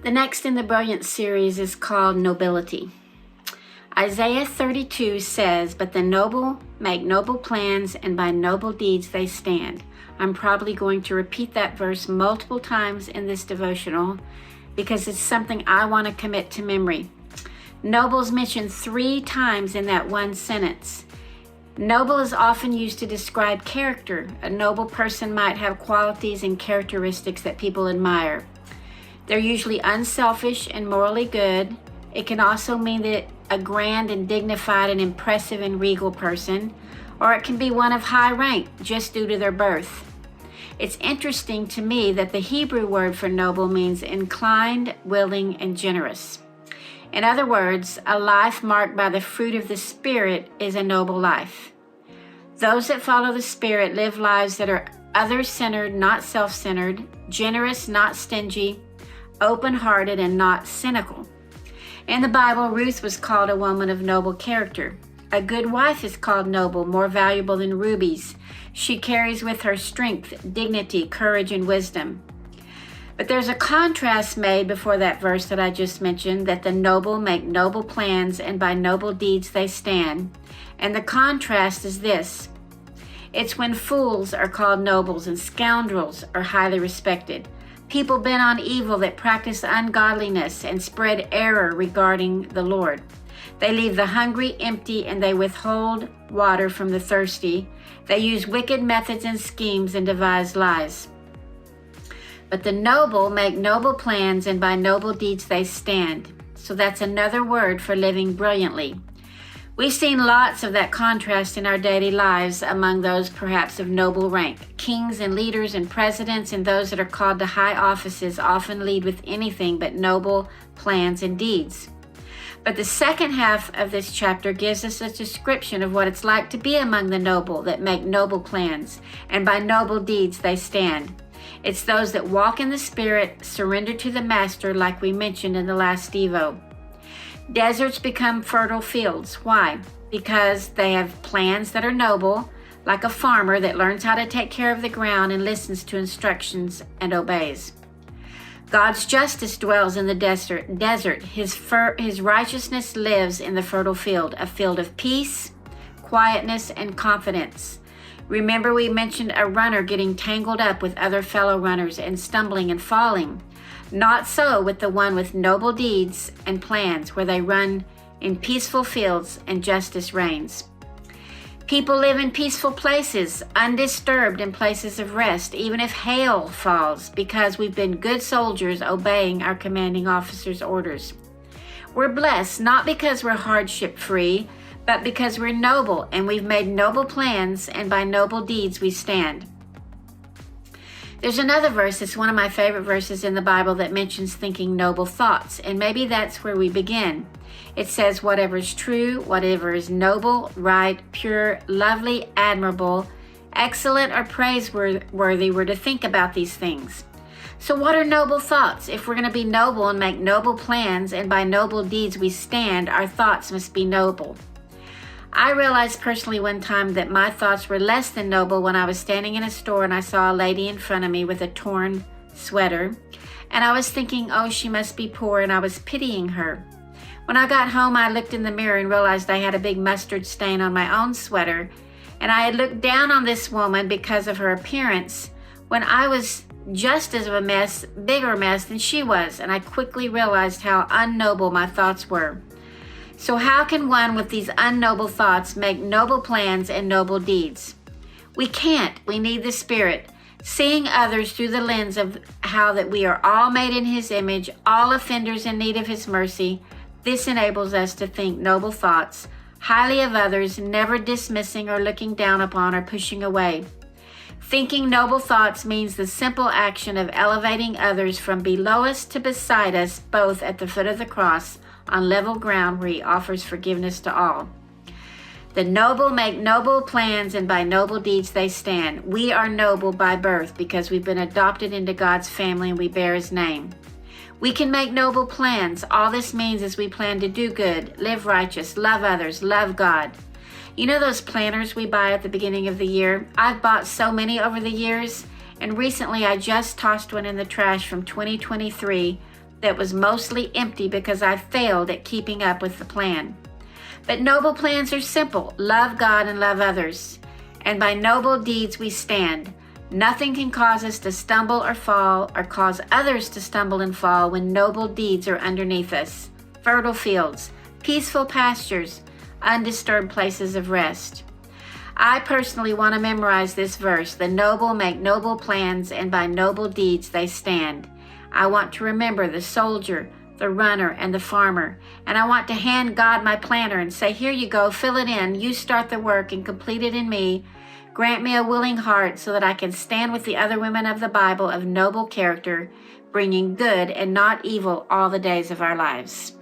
The next in the Brilliance series is called Nobility. Isaiah 32 says, "But the noble make noble plans, and by noble deeds they stand." I'm probably going to repeat that verse multiple times in this devotional because it's something I want to commit to memory. Noble is mentioned 3 times in that one sentence. Noble is often used to describe character. A noble person might have qualities and characteristics that people admire. They're usually unselfish and morally good. It can also mean that a grand and dignified and impressive and regal person, or it can be one of high rank just due to their birth. It's interesting to me that the Hebrew word for noble means inclined, willing, and generous. In other words, a life marked by the fruit of the Spirit is a noble life. Those that follow the Spirit live lives that are other-centered, not self-centered, generous, not stingy, open-hearted, and not cynical. In the Bible, Ruth was called a woman of noble character. A good wife is called noble, more valuable than rubies. She carries with her strength, dignity, courage, and wisdom. But there's a contrast made before that verse that I just mentioned, that the noble make noble plans, and by noble deeds they stand. And the contrast is this. It's when fools are called nobles and scoundrels are highly respected. People bent on evil that practice ungodliness and spread error regarding the Lord. They leave the hungry empty, and they withhold water from the thirsty. They use wicked methods and schemes and devise lies. But the noble make noble plans, and by noble deeds they stand. So that's another word for living brilliantly. We've seen lots of that contrast in our daily lives among those perhaps of noble rank. Kings and leaders and presidents and those that are called to high offices often lead with anything but noble plans and deeds. But the second half of this chapter gives us a description of what it's like to be among the noble that make noble plans, and by noble deeds they stand. It's those that walk in the Spirit, surrender to the Master, like we mentioned in the last Devo. Deserts become fertile fields. Why? Because they have plans that are noble, like a farmer that learns how to take care of the ground and listens to instructions and obeys. God's justice dwells in the desert. His righteousness lives in the fertile field, a field of peace, quietness, and confidence. Remember, we mentioned a runner getting tangled up with other fellow runners and stumbling and falling. Not so with the one with noble deeds and plans, where they run in peaceful fields and justice reigns. People live in peaceful places, undisturbed in places of rest, even if hail falls, because we've been good soldiers obeying our commanding officer's orders. We're blessed not because we're hardship-free, but because we're noble and we've made noble plans, and by noble deeds we stand. There's another verse, it's one of my favorite verses in the Bible, that mentions thinking noble thoughts, and maybe that's where we begin. It says, whatever is true, whatever is noble, right, pure, lovely, admirable, excellent, or praiseworthy, we're to think about these things. So what are noble thoughts? If we're going to be noble and make noble plans, and by noble deeds we stand, our thoughts must be noble. I realized personally one time that my thoughts were less than noble when I was standing in a store and I saw a lady in front of me with a torn sweater. And I was thinking, oh, she must be poor, and I was pitying her. When I got home, I looked in the mirror and realized I had a big mustard stain on my own sweater. And I had looked down on this woman because of her appearance when I was just as of a mess, bigger mess than she was. And I quickly realized how unnoble my thoughts were. So how can one with these unnoble thoughts make noble plans and noble deeds? We can't. We need the Spirit. Seeing others through the lens of how that we are all made in His image, all offenders in need of His mercy, this enables us to think noble thoughts, highly of others, never dismissing or looking down upon or pushing away. Thinking noble thoughts means the simple action of elevating others from below us to beside us, both at the foot of the cross, on level ground where He offers forgiveness to all. The noble make noble plans, and by noble deeds they stand. We are noble by birth because we've been adopted into God's family and we bear His name. We can make noble plans. All this means is we plan to do good, live righteous, love others, love God. You know those planners we buy at the beginning of the year? I've bought so many over the years, and recently I just tossed one in the trash from 2023 that was mostly empty because I failed at keeping up with the plan. But noble plans are simple. Love God and love others. And by noble deeds we stand. Nothing can cause us to stumble or fall or cause others to stumble and fall when noble deeds are underneath us. Fertile fields, peaceful pastures, undisturbed places of rest. I personally want to memorize this verse. The noble make noble plans, and by noble deeds they stand. I want to remember the soldier, the runner, and the farmer. And I want to hand God my planner and say, here you go, fill it in. You start the work and complete it in me. Grant me a willing heart so that I can stand with the other women of the Bible of noble character, bringing good and not evil all the days of our lives.